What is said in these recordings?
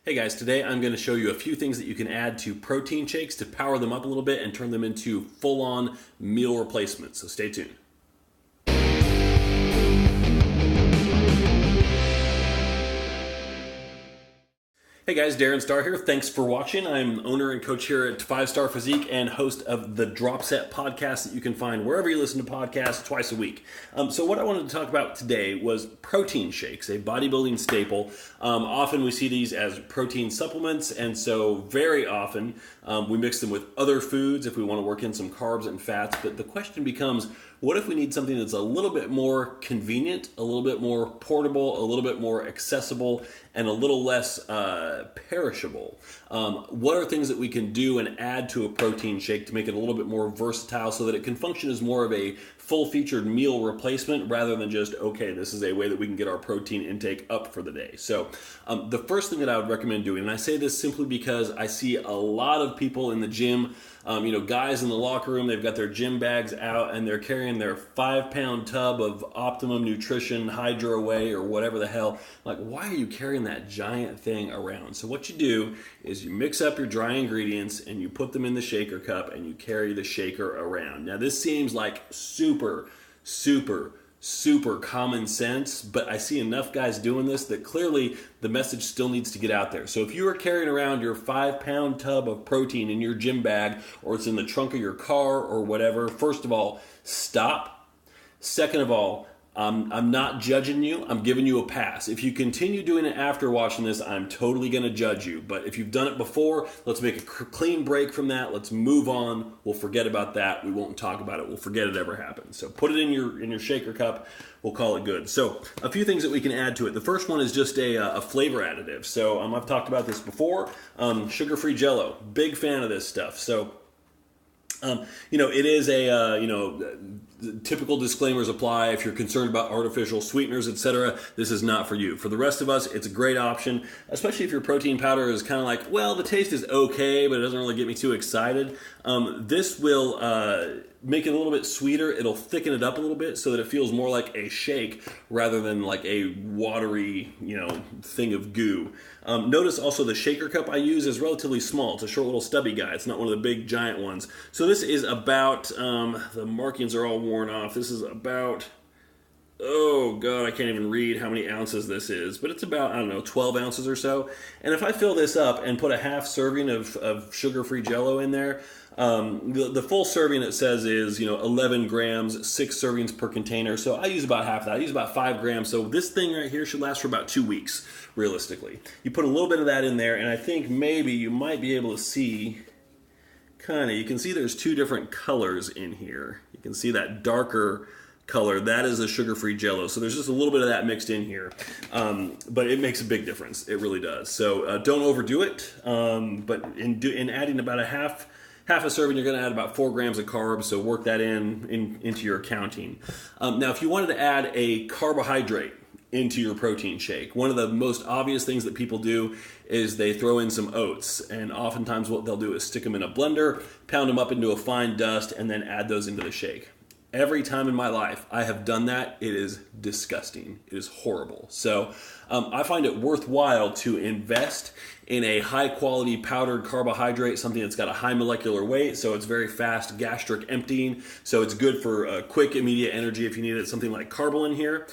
Hey guys, today I'm going to show you a few things that you can add to protein shakes to power them up a little bit and turn them into full-on meal replacements. So stay tuned. Hey guys, Darren Starr here. Thanks for watching. I'm owner and coach here at 5 Star Physique and host of the Drop Set podcast that you can find wherever you listen to podcasts twice a week. So what I wanted to talk about today was protein shakes, a bodybuilding staple. Often we see these as protein supplements, and so very often we mix them with other foods if we want to work in some carbs and fats. But the question becomes, what if we need something that's a little bit more convenient, a little bit more portable, a little bit more accessible, and a little less perishable? What are things that we can do and add to a protein shake to make it a little bit more versatile so that it can function as more of a full-featured meal replacement rather than just, okay, this is a way that we can get our protein intake up for the day. So the first thing that I would recommend doing, and I say this simply because I see a lot of people in the gym, guys in the locker room, they've got their gym bags out and they're carrying their 5-pound tub of Optimum Nutrition Hydro Away or whatever the hell. Like, why are you carrying that giant thing around? So what you do is you mix up your dry ingredients and you put them in the shaker cup and you carry the shaker around. Now this seems like super common sense, but I see enough guys doing this that clearly the message still needs to get out there. So if you are carrying around your 5-pound tub of protein in your gym bag, or it's in the trunk of your car or whatever, first of all, stop. Second of all, I'm not judging you. I'm giving you a pass. If you continue doing it after watching this, I'm totally going to judge you. But if you've done it before, let's make a clean break from that. Let's move on. We'll forget about that. We won't talk about it. We'll forget it ever happened. So put it in your shaker cup. We'll call it good. So a few things that we can add to it. The first one is just a flavor additive. So I've talked about this before. Sugar-free Jell-O. Big fan of this stuff. So it is typical disclaimers apply. If you're concerned about artificial sweeteners, etc., this is not for you. For the rest of us, it's a great option, especially if your protein powder is kind of like, well, the taste is okay, but it doesn't really get me too excited. This will make it a little bit sweeter. It'll thicken it up a little bit so that it feels more like a shake rather than like a watery, thing of goo. Notice also the shaker cup I use is relatively small. It's a short little stubby guy. It's not one of the big giant ones. So this is about, the markings are all worn off. This is about, oh God, I can't even read how many ounces this is, but it's about, 12 ounces or so. And if I fill this up and put a half serving of sugar-free Jell-O in there, the full serving it says is 11 grams, 6 servings per container. So I use about half that. I use about 5 grams. So this thing right here should last for about 2 weeks, realistically. You put a little bit of that in there, and I think maybe you might be able to see, you can see there's 2 different colors in here. You can see that darker color, that is a sugar-free Jell-O. So there's just a little bit of that mixed in here, but it makes a big difference. It really does. So don't overdo it. But in adding about a half a serving, you're going to add about 4 grams of carbs, so work that into your accounting. Now, if you wanted to add a carbohydrate into your protein shake, one of the most obvious things that people do is they throw in some oats, and oftentimes what they'll do is stick them in a blender, pound them up into a fine dust, and then add those into the shake. Every time in my life I have done that, it is disgusting. It is horrible. So I find it worthwhile to invest in a high-quality powdered carbohydrate, something that's got a high molecular weight, so it's very fast gastric emptying, so it's good for quick, immediate energy if you need it. Something like Karbolyn here,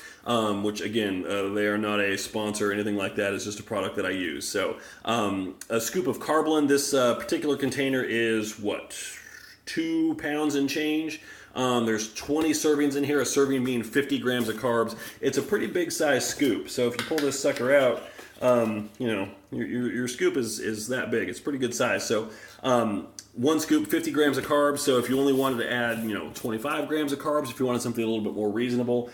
which again, they are not a sponsor or anything like that. It's just a product that I use. So a scoop of Karbolyn, this particular container is, 2 pounds and change. There's 20 servings in here, a serving being 50 grams of carbs. It's a pretty big size scoop. So if you pull this sucker out, your scoop is that big. It's pretty good size. So 1 scoop, 50 grams of carbs. So if you only wanted to add, 25 grams of carbs, if you wanted something a little bit more reasonable,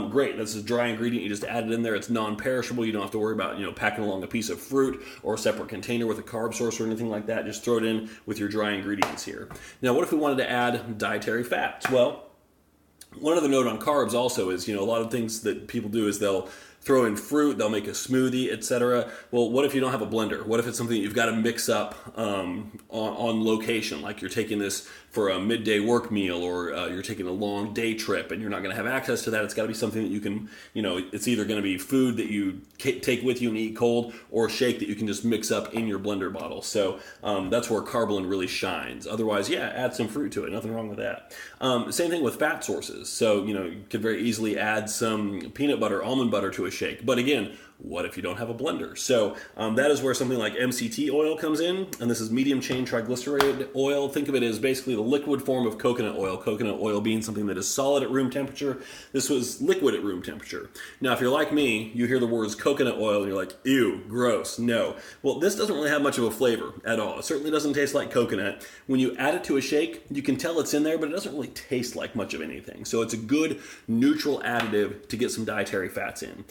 great. That's a dry ingredient. You just add it in there. It's non-perishable. You don't have to worry about, packing along a piece of fruit or a separate container with a carb source or anything like that. Just throw it in with your dry ingredients here. Now, what if we wanted to add dietary fats? Well, one other note on carbs also is, a lot of things that people do is they'll throw in fruit, they'll make a smoothie, etc. Well, what if you don't have a blender? What if it's something that you've got to mix up on location, like you're taking this for a midday work meal, or you're taking a long day trip and you're not going to have access to that? It's got to be something that you can, it's either going to be food that you take with you and eat cold, or a shake that you can just mix up in your blender bottle. So that's where Karbolyn really shines. Otherwise, yeah, add some fruit to it. Nothing wrong with that. Same thing with fat sources. So, you could very easily add some peanut butter, almond butter to a shake. But again, what if you don't have a blender? So that is where something like MCT oil comes in, and this is medium chain triglyceride oil. Think of it as basically the liquid form of coconut oil being something that is solid at room temperature. This was liquid at room temperature. Now, if you're like me, you hear the words coconut oil and you're like, ew, gross, no. Well, this doesn't really have much of a flavor at all. It certainly doesn't taste like coconut. When you add it to a shake, you can tell it's in there, but it doesn't really taste like much of anything. So it's a good neutral additive to get some dietary fats in.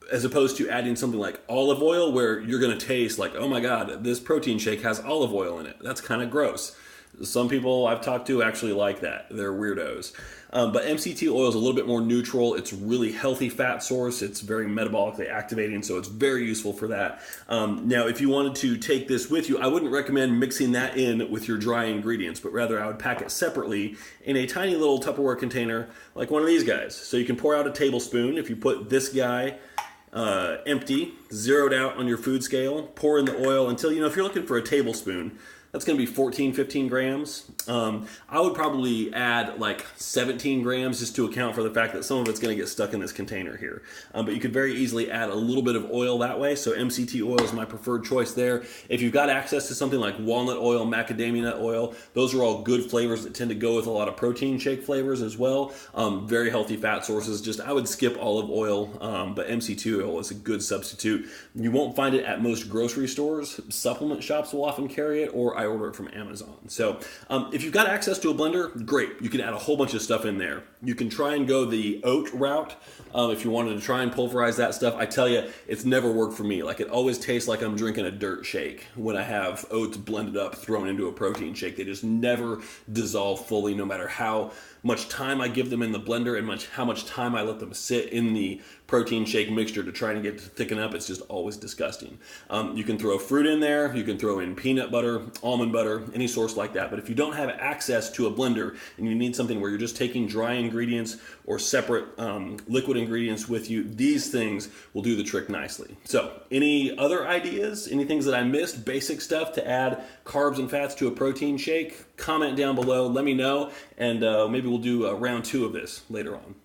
As opposed to adding something like olive oil, where you're going to taste like, oh my God, this protein shake has olive oil in it. That's kind of gross. Some people I've talked to actually like that. They're weirdos. But MCT oil is a little bit more neutral. It's a really healthy fat source. It's very metabolically activating, so it's very useful for that. Now, if you wanted to take this with you, I wouldn't recommend mixing that in with your dry ingredients, but rather I would pack it separately in a tiny little Tupperware container like one of these guys. So you can pour out a tablespoon. If you put this guy empty, zeroed out on your food scale, pour in the oil until, if you're looking for a tablespoon, that's going to be 14, 15 grams. I would probably add like 17 grams just to account for the fact that some of it's going to get stuck in this container here. But you could very easily add a little bit of oil that way. So MCT oil is my preferred choice there. If you've got access to something like walnut oil, macadamia nut oil, those are all good flavors that tend to go with a lot of protein shake flavors as well. Very healthy fat sources. I would skip olive oil, but MCT oil is a good substitute. You won't find it at most grocery stores. Supplement shops will often carry it, or I order it from Amazon. So if you've got access to a blender, great. You can add a whole bunch of stuff in there. You can try and go the oat route if you wanted to try and pulverize that stuff. I tell you, it's never worked for me. Like, it always tastes like I'm drinking a dirt shake when I have oats blended up, thrown into a protein shake. They just never dissolve fully, no matter how much time I give them in the blender and how much time I let them sit in the protein shake mixture to try and get it to thicken up. It's just always disgusting. You can throw fruit in there. You can throw in peanut butter, almond butter, any source like that. But if you don't have access to a blender and you need something where you're just taking dry ingredients or separate liquid ingredients with you, these things will do the trick nicely. So any other ideas, any things that I missed, basic stuff to add carbs and fats to a protein shake? Comment down below, let me know, and maybe we'll do round 2 of this later on.